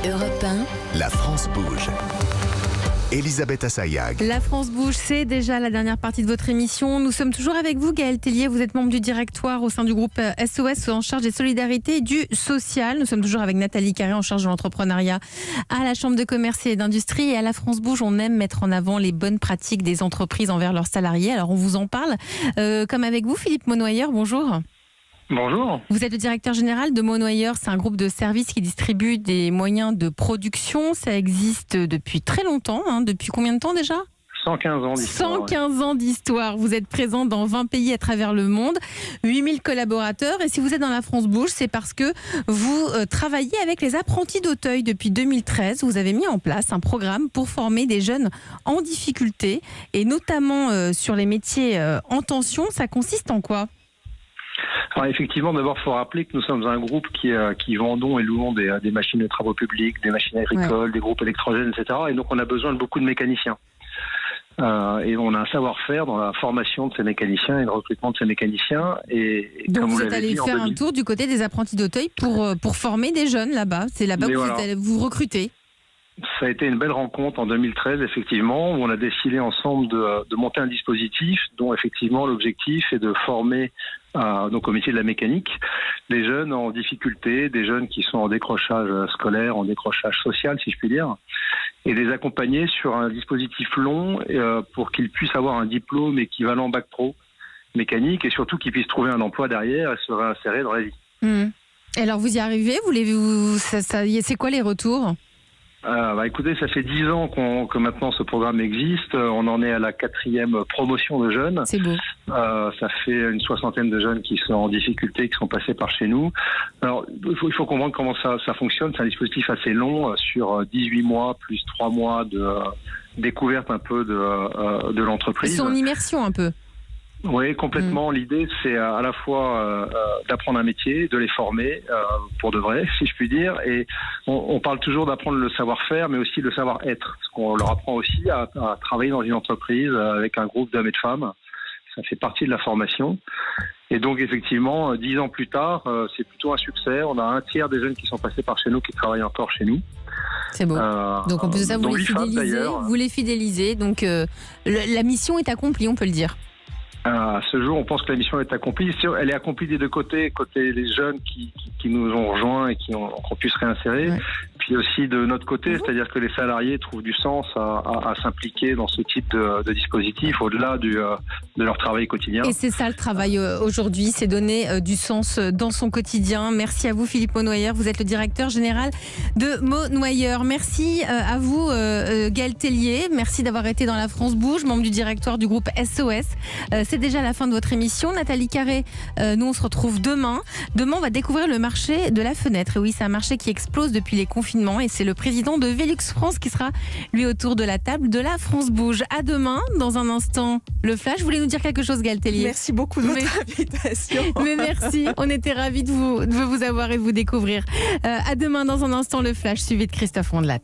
Europe 1, La France bouge. Elisabeth Assayag. La France bouge, c'est déjà la dernière partie de votre émission. Nous sommes toujours avec vous, Gaël Tellier. Vous êtes membre du directoire au sein du groupe SOS en charge des solidarités et du social. Nous sommes toujours avec Nathalie Carré en charge de l'entrepreneuriat à la Chambre de commerce et d'industrie. Et à la France bouge, on aime mettre en avant les bonnes pratiques des entreprises envers leurs salariés. Alors on vous en parle. Comme avec vous, Philippe Monnoyer, bonjour. Bonjour. Vous êtes le directeur général de Monnoyer. C'est un groupe de services qui distribue des moyens de production. Ça existe depuis très longtemps. Depuis combien de temps déjà ? 115 ans d'histoire. 115 ans d'histoire. Vous êtes présent dans 20 pays à travers le monde, 8000 collaborateurs. Et si vous êtes dans la France bouge, c'est parce que vous travaillez avec les apprentis d'Auteuil depuis 2013. Vous avez mis en place un programme pour former des jeunes en difficulté et notamment sur les métiers en tension. Ça consiste en quoi ? Alors effectivement, d'abord, il faut rappeler que nous sommes un groupe qui vendons et louons des machines de travaux publics, des machines agricoles, des groupes électrogènes, etc. Et donc, on a besoin de beaucoup de mécaniciens. Et on a un savoir-faire dans la formation de ces mécaniciens et le recrutement de ces mécaniciens. Et donc, comme vous êtes allé faire un tour du côté des apprentis d'Auteuil pour former des jeunes là-bas. C'est là-bas que vous recrutez. Ça a été une belle rencontre en 2013, effectivement, où on a décidé ensemble de monter un dispositif dont, effectivement, l'objectif est de former donc au métier de la mécanique des jeunes en difficulté, des jeunes qui sont en décrochage scolaire, en décrochage social, si je puis dire, et les accompagner sur un dispositif long pour qu'ils puissent avoir un diplôme équivalent Bac Pro mécanique et surtout qu'ils puissent trouver un emploi derrière et se réinsérer dans la vie. Et alors, vous y arrivez ? C'est quoi les retours ? Écoutez, ça fait 10 ans que maintenant ce programme existe. On en est à la 4e promotion de jeunes. C'est beau. Ça fait une 60aine de jeunes qui sont en difficulté, qui sont passés par chez nous. Alors, il faut comprendre comment ça fonctionne. C'est un dispositif assez long, sur 18 mois, plus 3 mois de découverte un peu de l'entreprise. C'est en immersion un peu. Oui, complètement. L'idée, c'est à la fois d'apprendre un métier, de les former pour de vrai, si je puis dire. Et on parle toujours d'apprendre le savoir-faire, mais aussi le savoir-être. Parce qu'on leur apprend aussi à travailler dans une entreprise avec un groupe d'hommes et de femmes. Ça fait partie de la formation. Et donc, effectivement, 10 ans plus tard, c'est plutôt un succès. On a un tiers des jeunes qui sont passés par chez nous qui travaillent encore chez nous. C'est beau. Donc, en plus de ça, vous les fidélisez. Donc, la mission est accomplie, on peut le dire. À ce jour, on pense que la mission est accomplie. Elle est accomplie des deux côtés, côté les jeunes qui nous ont rejoints et qu'on puisse réinsérer, puis aussi de notre côté, c'est-à-dire que les salariés trouvent du sens à s'impliquer dans ce type de dispositif au-delà de leur travail quotidien. Et c'est ça le travail aujourd'hui, c'est donner du sens dans son quotidien. Merci à vous, Philippe Monnoyer. Vous êtes le directeur général de Monnoyer. Merci à vous, Gaël Tellier. Merci d'avoir été dans la France bouge, membre du directoire du groupe SOS. C'est déjà la fin de votre émission. Nathalie Carré, nous on se retrouve demain. Demain, on va découvrir le marché de la fenêtre. Et oui, c'est un marché qui explose depuis les confinements et c'est le président de Velux France qui sera lui autour de la table de la France bouge. À demain, dans un instant, le flash. Vous voulez nous dire quelque chose, Gaël Tellier ? Merci beaucoup de votre invitation. Mais merci, on était ravis de vous avoir et de vous découvrir. À demain, dans un instant, le flash suivi de Christophe Rondelat.